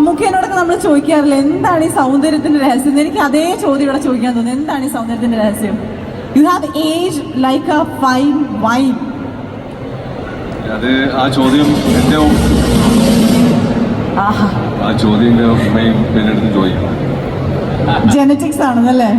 മമ്മൂക്കേനോടൊക്കെ നമ്മൾ ചോദിക്കാറില്ല എന്താണ് ഈ സൗന്ദര്യത്തിന്റെ രഹസ്യം. എനിക്ക് അതേ ചോദ്യം ഇവിടെ ചോദിക്കാൻ തോന്നുന്നു. എന്താണ് ഈ സൗന്ദര്യത്തിന്റെ രഹസ്യം? You have age like A fine wine. അത് ആ ചോദ്യം എൻ്റെ ആ ചോദ്യം എൻ്റെ ഉമ്മയും എൻ്റെ അടുത്ത് ചോദിക്കണം. ജെനറ്റിക്സ് ആണെന്നല്ലേ?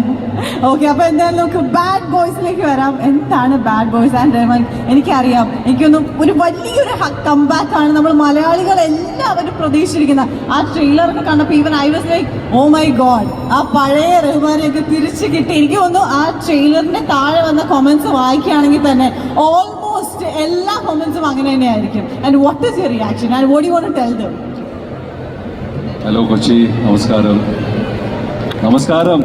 ഓക്കെ, അപ്പൊ എന്തായാലും നമുക്ക് ബാഡ് ബോയ്സിലേക്ക് വരാം. എന്താണ് ബാഡ് ബോയ്സ് ആൻഡ് റഹ്മാൻ? എനിക്കറിയാം, എനിക്കൊന്നും ഒരു വലിയൊരു കംബാക്ക് ആണ് നമ്മൾ മലയാളികൾ എല്ലാവരും പ്രതീക്ഷിച്ചിരിക്കുന്നത്. ആ ട്രെയിലറൊക്കെ കണ്ടപ്പോൾ even I was like oh my god, ആ പഴയ റഹ്മാനെയൊക്കെ തിരിച്ചു കിട്ടി. എനിക്ക് തോന്നുന്നു ആ ട്രെയിലറിന്റെ താഴെ വന്ന കൊമന്റ്സ് വായിക്കുകയാണെങ്കിൽ തന്നെ ഓൾമോസ്റ്റ് എല്ലാ കൊമന്റ്സും അങ്ങനെ തന്നെയായിരിക്കും. And what is your reaction and what you want to tell them? Hello Kochi, നമസ്കാരം. നമസ്കാരം.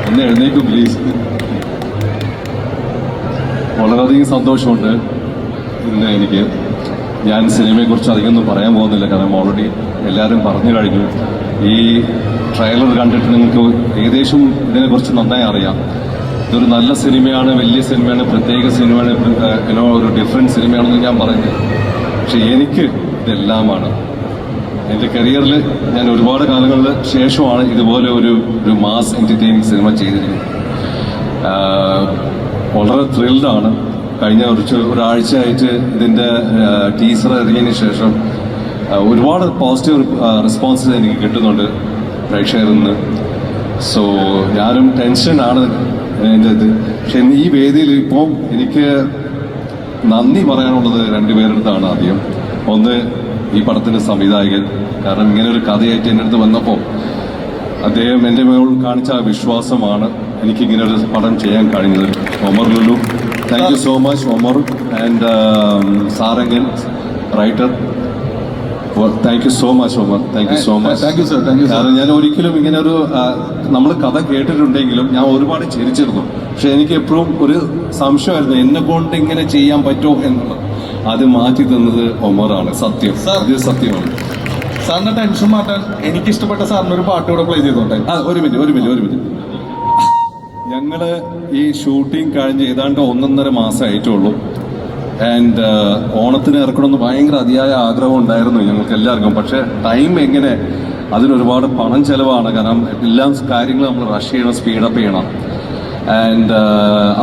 ഒന്ന് എഴുന്നേക്കും പ്ലീസ്. വളരെയധികം സന്തോഷമുണ്ട് ഇന്ന് എനിക്ക്. ഞാൻ സിനിമയെക്കുറിച്ച് അധികമൊന്നും പറയാൻ പോകുന്നില്ല, കാരണം ഓൾറെഡി എല്ലാവരും പറഞ്ഞു കഴിഞ്ഞു. ഈ ട്രെയിലർ കണ്ടിട്ട് നിങ്ങൾക്ക് ഏകദേശം ഇതിനെക്കുറിച്ച് നന്നായി അറിയാം. ഇതൊരു നല്ല സിനിമയാണ്, വലിയ സിനിമയാണ്, പ്രത്യേക സിനിമയാണ്, ഒരു ഡിഫറെൻറ്റ് സിനിമയാണെന്ന് ഞാൻ പറയുന്നത്. പക്ഷെ എനിക്ക് ഇതെല്ലാമാണ്. എൻ്റെ കരിയറിൽ ഞാൻ ഒരുപാട് കാലങ്ങൾക്ക് ശേഷമാണ് ഇതുപോലെ ഒരു മാസ് എൻ്റർടൈനിങ് സിനിമ ചെയ്തിരിക്കുന്നത്. വളരെ ത്രില്ഡാണ്. കഴിഞ്ഞ ഒരാഴ്ചയായിട്ട് ഇതിൻ്റെ ടീസർ ഇറങ്ങിയതിന് ശേഷം ഒരുപാട് പോസിറ്റീവ് റെസ്പോൺസസ് എനിക്ക് കിട്ടുന്നുണ്ട് പ്രേക്ഷകരിൽ നിന്ന്. സോ ഞാനും ടെൻഷനാണ് എൻ്റെ ഇത്. പക്ഷെ ഈ വേദിയിൽ ഇപ്പോൾ എനിക്ക് നന്ദി പറയാനുള്ളത് രണ്ടുപേരുടെ അടുത്താണ്. ആദ്യം ഒന്ന് ഈ പടത്തിൻ്റെ സംവിധായകൻ, കാരണം ഇങ്ങനെ ഒരു കഥയായിട്ട് എൻ്റെ അടുത്ത് വന്നപ്പോൾ അദ്ദേഹം എൻ്റെ മേൽ കാണിച്ച ആ വിശ്വാസമാണ് എനിക്കിങ്ങനെ ഒരു പടം ചെയ്യാൻ കഴിഞ്ഞത്. Omar Lulu, thank you so much Omar. And Sarangan writer, thank you so much Omar, thank you so much. Thank you sir, thank you. കാരണം ഞാൻ ഒരിക്കലും ഇങ്ങനെ ഒരു നമ്മൾ കഥ കേട്ടിട്ടുണ്ടെങ്കിലും ഞാൻ ഒരുപാട് ചിരിച്ചിരുന്നു. പക്ഷെ എനിക്ക് എപ്പോഴും ഒരു സംശയമായിരുന്നു എന്നെ കൊണ്ട് ഇങ്ങനെ ചെയ്യാൻ പറ്റുമോ എന്നുള്ളത്. അത് മാറ്റി തന്നത് ഒമറാണ്. സത്യം, ഇത് സത്യമാണ്. സാറിന്റെ ടെൻഷൻ മാറ്റാൻ എനിക്ക് ഇഷ്ടപ്പെട്ട സാറിന് ഒരു പാട്ട് കൂടെ പ്ലേ ചെയ്തോട്ടെ? ഒരു മിനിറ്റ്. ഞങ്ങള് ഈ ഷൂട്ടിംഗ് കഴിഞ്ഞ് ഏതാണ്ട് 1.5 മാസം ആയിട്ടുള്ളൂ. ആൻഡ് ഓണത്തിന് ഇറക്കണമെന്ന് ഭയങ്കര അതിയായ ആഗ്രഹം ഉണ്ടായിരുന്നു ഞങ്ങൾക്ക് എല്ലാവർക്കും. പക്ഷെ ടൈം എങ്ങനെ, അതിനൊരുപാട് പണം ചെലവാണ്. കാരണം എല്ലാ കാര്യങ്ങളും നമ്മൾ റഷ് ചെയ്യണം, സ്പീഡപ്പ് ചെയ്യണം. ആൻഡ്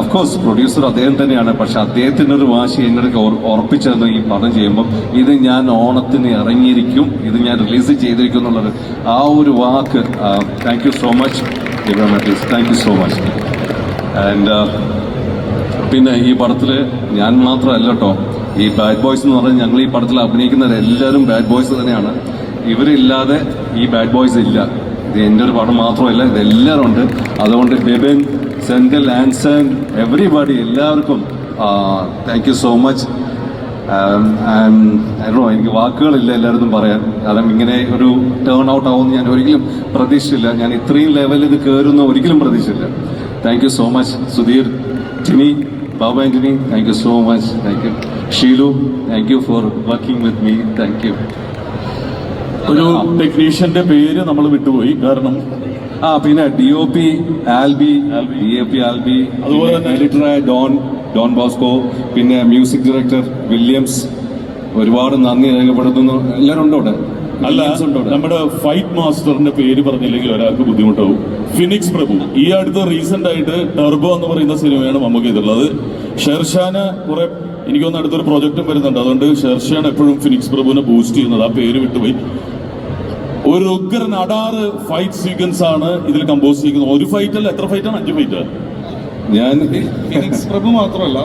അഫ്കോഴ്സ് പ്രൊഡ്യൂസർ അദ്ദേഹം തന്നെയാണ്. പക്ഷെ അദ്ദേഹത്തിൻ്റെ ഒരു വാശി എന്നോട് ഉറപ്പിച്ചത് ഈ പടം ചെയ്യുമ്പോൾ ഇത് ഞാൻ ഓണത്തിന് ഇറങ്ങിയിരിക്കും, ഇത് ഞാൻ റിലീസ് ചെയ്തിരിക്കും എന്നുള്ളത് ആ ഒരു വാക്ക്. താങ്ക് യു സോ മച്ച് ഡിവോമറ്റീസ്, thank you so much. And പിന്നെ ഈ പടത്തിൽ ഞാൻ മാത്രമല്ല കേട്ടോ, ഈ ബാഡ് ബോയ്സ് എന്ന് പറഞ്ഞാൽ ഞങ്ങൾ ഈ പടത്തിൽ അഭിനയിക്കുന്നവർ എല്ലാവരും ബാഡ് ബോയ്സ് തന്നെയാണ്. ഇവരില്ലാതെ ഈ ബാഡ് ബോയ്സ് ഇല്ല. ഇത് എൻ്റെ ഒരു പടം മാത്രമല്ല, ഇതെല്ലാവരും ഉണ്ട്. അതുകൊണ്ട് ബിബിൻ, സെൻഗൽ, ആൻസൺ, എവറിബഡി, എല്ലാവർക്കും താങ്ക് യു സോ മച്ച്. എനിക്ക് വാക്കുകളില്ല എല്ലാവരും പറയാൻ. കാരണം ഇങ്ങനെ ഒരു ടേൺ ഔട്ട് ആവുമെന്ന് ഞാൻ ഒരിക്കലും പ്രതീക്ഷിച്ചില്ല. ഞാൻ ഇത്രയും ലെവലിൽ ഇത് കയറുന്ന ഒരിക്കലും പ്രതീക്ഷിച്ചില്ല. Thank you so much Sudheer, Tini, Babu Antony, thank you so much. Thank U Sheelu, thank you for working with me. Thank you. ഒരു ടെക്നീഷ്യന്റെ പേര് നമ്മൾ വിട്ടുപോയി, കാരണം പിന്നെ DOP ആൽബി, അതുപോലെ തന്നെ എഡിറ്ററായ ഡോൺ ബോസ്കോ, പിന്നെ മ്യൂസിക് ഡയറക്ടർ വില്യംസ്. ഒരുപാട് നന്ദി രേഖപ്പെടുത്തുന്നു. എല്ലാവരും ഉണ്ടോ അവിടെ? അല്ല, നമ്മുടെ ഫൈറ്റ് മാസ്റ്ററിന്റെ പേര് പറഞ്ഞില്ലെങ്കിൽ ഒരാൾക്ക് ബുദ്ധിമുട്ടാവും. ഫിനിക്സ് പ്രഭു. ഈ അടുത്ത് റീസെന്റ് ആയിട്ട് ടർബോ എന്ന് പറയുന്ന സിനിമയാണ് നമുക്ക് ചെയ്തിട്ടുള്ളത്. ഷെർഷാന് കുറെ എനിക്കൊന്ന് അടുത്തൊരു പ്രോജക്റ്റും വരുന്നുണ്ട്. അതുകൊണ്ട് ഷെർഷാൻ എപ്പോഴും ഫിനിക്സ് പ്രഭുവിനെ ബൂസ്റ്റ് ചെയ്യുന്നത്. ആ പേര് വിട്ടുപോയി. ഒരു ഉഗ്രൻ 6 ഫൈറ്റ് സീക്വൻസ് ആണ് ഇതിൽ കമ്പോസ് ചെയ്യുന്നത്. ഒരു ഫൈറ്റ് അല്ല, എത്ര ഫൈറ്റ് ആണ്? 5 ഫൈറ്റ്. ഞാൻ ഫിനിക്സ് പ്രഭു മാത്രമല്ല,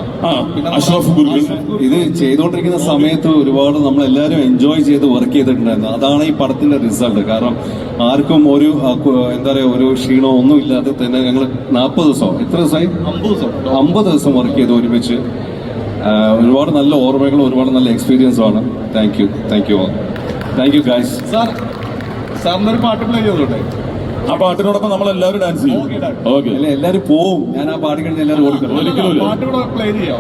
അഷ്റഫ് ഗുർഗൻ. ഇത് ചെയ്തുകൊണ്ടിരിക്കുന്ന സമയത്ത് ഒരുപാട് നമ്മളെല്ലാവരും എൻജോയ് ചെയ്ത് വർക്ക് ചെയ്തിട്ടുണ്ടായിരുന്നു. അതാണ് ഈ പടത്തിന്റെ റിസൾട്ട്. കാരണം ആർക്കും ഒരു എന്താ പറയുക, ഒരു ക്ഷീണോ ഒന്നും ഇല്ലാതെ തന്നെ ഞങ്ങൾ 40 ദിവസം, എത്ര ദിവസമായി? 50 ദിവസം വർക്ക് ചെയ്ത് ഒരുമിച്ച്. ഒരുപാട് നല്ല ഓർമ്മകളും ഒരുപാട് നല്ല എക്സ്പീരിയൻസും ആണ്. Thank you guys. സാറിന് ഒരു പാട്ട് പ്ലേ ചെയ്തോട്ടെ? ആ പാട്ടിനോടൊപ്പം നമ്മൾ എല്ലാവരും ഡാൻസ് ചെയ്യും. ഓക്കെ, എല്ലാവരും പോവും. ഞാൻ ആ പാട്ട് കഴിഞ്ഞ് എല്ലാവരും ഓടിക്കണം. ഒരിക്കലും പാട്ട് കൂടെ പ്ലേ ചെയ്യാം.